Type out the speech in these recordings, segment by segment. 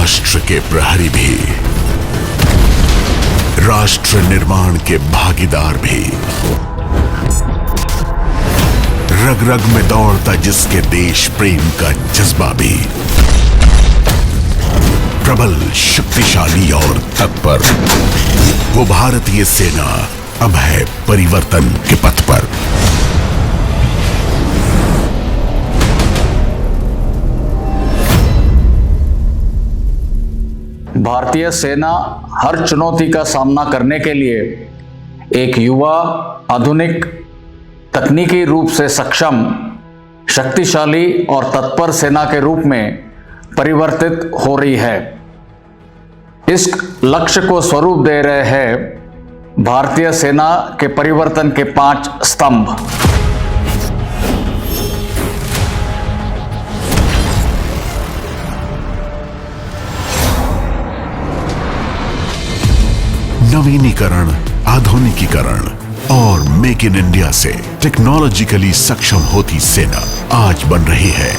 राष्ट्र के प्रहरी भी, राष्ट्र निर्माण के भागीदार भी, रग रग में दौड़ता जिसके देश प्रेम का जज्बा भी, प्रबल, शक्तिशाली और तत्पर, वो भारतीय सेना अब है परिवर्तन के पथ पर। भारतीय सेना हर चुनौती का सामना करने के लिए एक युवा, आधुनिक, तकनीकी रूप से सक्षम, शक्तिशाली और तत्पर सेना के रूप में परिवर्तित हो रही है। इस लक्ष्य को स्वरूप दे रहे हैं भारतीय सेना के परिवर्तन के 5 स्तंभ। नवीनीकरण, आधुनिकीकरण और मेक इन इंडिया से टेक्नोलॉजिकली सक्षम होती सेना आज बन रही है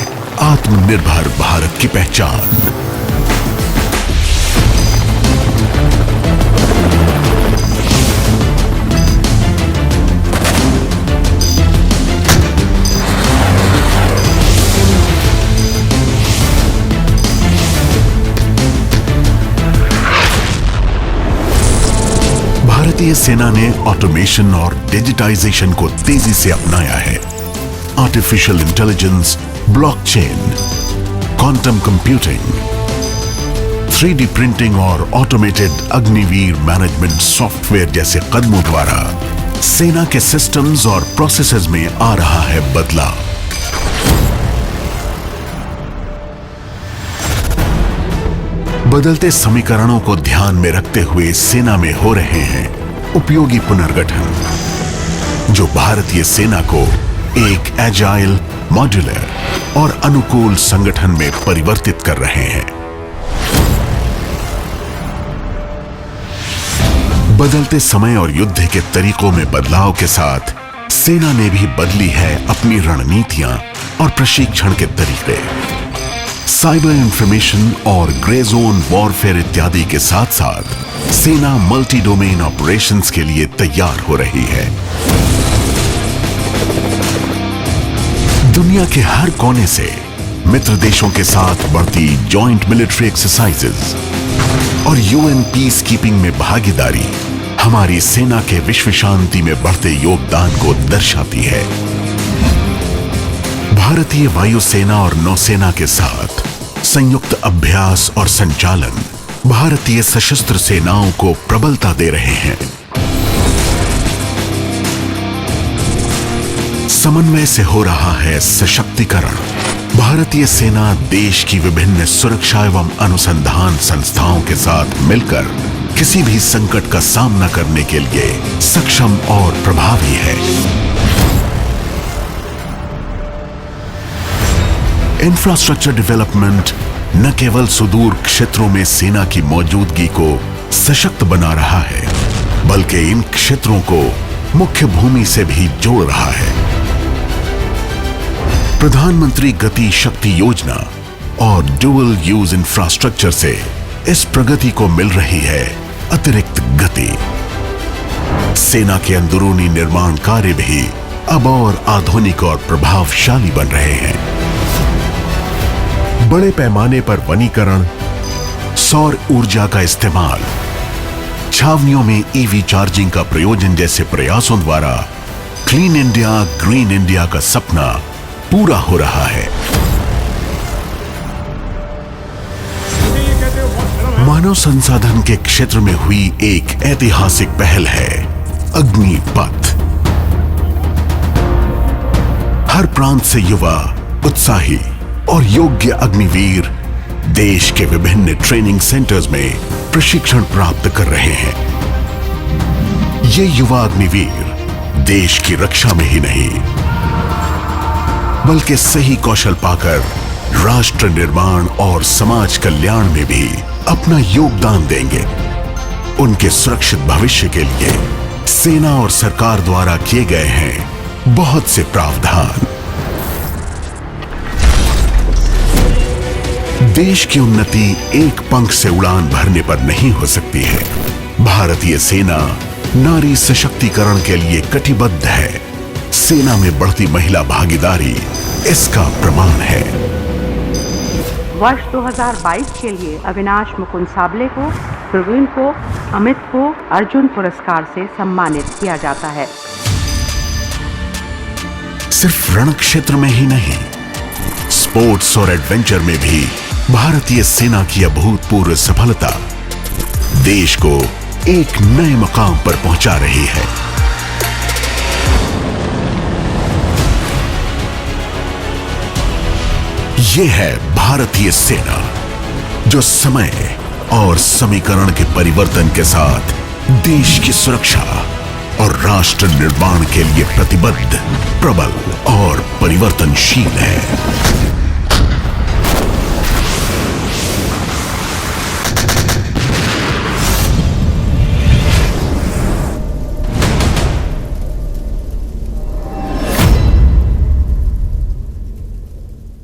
आत्मनिर्भर भारत की पहचान। भारतीय सेना ने ऑटोमेशन और डिजिटाइजेशन को तेजी से अपनाया है। Artificial intelligence, blockchain, quantum computing, 3D printing और ऑटोमेटेड अग्निवीर मैनेजमेंट सॉफ्टवेयर जैसे कदमों द्वारा सेना के सिस्टम्स और प्रोसेसेस में आ रहा है बदलाव। बदलते समीकरणों को ध्यान में रखते हुए सेना में हो रहे हैं उपयोगी पुनर्गठन, जो भारतीय सेना को एक एजाइल, मॉड्यूलर और अनुकूल संगठन में परिवर्तित कर रहे हैं। बदलते समय और युद्ध के तरीकों में बदलाव के साथ सेना ने भी बदली है अपनी रणनीतियां और प्रशिक्षण के तरीके। साइबर इंफॉर्मेशन और ग्रे जोन वॉरफेयर इत्यादि के साथ साथ सेना मल्टी डोमेन ऑपरेशंस के लिए तैयार हो रही है। दुनिया के हर कोने से मित्र देशों के साथ बढ़ती जॉइंट मिलिट्री एक्सरसाइजेज और यूएन पीस कीपिंग में भागीदारी हमारी सेना के विश्व शांति में बढ़ते योगदान को दर्शाती है। भारतीय वायुसेना और नौसेना के साथ संयुक्त अभ्यास और संचालन भारतीय सशस्त्र सेनाओं को प्रबलता दे रहे हैं। समन्वय से हो रहा है सशक्तिकरण। भारतीय सेना देश की विभिन्न सुरक्षा एवं अनुसंधान संस्थाओं के साथ मिलकर किसी भी संकट का सामना करने के लिए सक्षम और प्रभावी है। इंफ्रास्ट्रक्चर डेवलपमेंट न केवल सुदूर क्षेत्रों में सेना की मौजूदगी को सशक्त बना रहा है, बल्कि इन क्षेत्रों को मुख्य भूमि से भी जोड़ रहा है। प्रधानमंत्री गति शक्ति योजना और ड्यूअल यूज इंफ्रास्ट्रक्चर से इस प्रगति को मिल रही है अतिरिक्त गति। सेना के अंदरूनी निर्माण कार्य भी अब और आधुनिक और प्रभावशाली बन रहे हैं। बड़े पैमाने पर वनीकरण, सौर ऊर्जा का इस्तेमाल, छावनियों में ईवी चार्जिंग का प्रयोजन जैसे प्रयासों द्वारा क्लीन इंडिया, ग्रीन इंडिया का सपना पूरा हो रहा है। मानव संसाधन के क्षेत्र में हुई एक ऐतिहासिक पहल है अग्निपथ। हर प्रांत से युवा, उत्साही और योग्य अग्निवीर देश के विभिन्न ट्रेनिंग सेंटर्स में प्रशिक्षण प्राप्त कर रहे हैं। ये युवा अग्निवीर देश की रक्षा में ही नहीं, बल्कि सही कौशल पाकर राष्ट्र निर्माण और समाज कल्याण में भी अपना योगदान देंगे। उनके सुरक्षित भविष्य के लिए सेना और सरकार द्वारा किए गए हैं बहुत से प्रावधान। देश की उन्नति एक पंख से उड़ान भरने पर नहीं हो सकती है। भारतीय सेना नारी सशक्तिकरण के लिए कटिबद्ध है। सेना में बढ़ती महिला भागीदारी इसका प्रमाण है। वर्ष 2022 के लिए अविनाश मुकुंद साबले को, प्रवीण को, अमित को अर्जुन पुरस्कार से सम्मानित किया जाता है। सिर्फ रण क्षेत्र में ही नहीं, स्पोर्ट्स और एडवेंचर में भी भारतीय सेना की अभूतपूर्व सफलता देश को एक नए मकाम पर पहुंचा रही है। यह है भारतीय सेना, जो समय और समीकरण के परिवर्तन के साथ देश की सुरक्षा और राष्ट्र निर्माण के लिए प्रतिबद्ध, प्रबल और परिवर्तनशील है।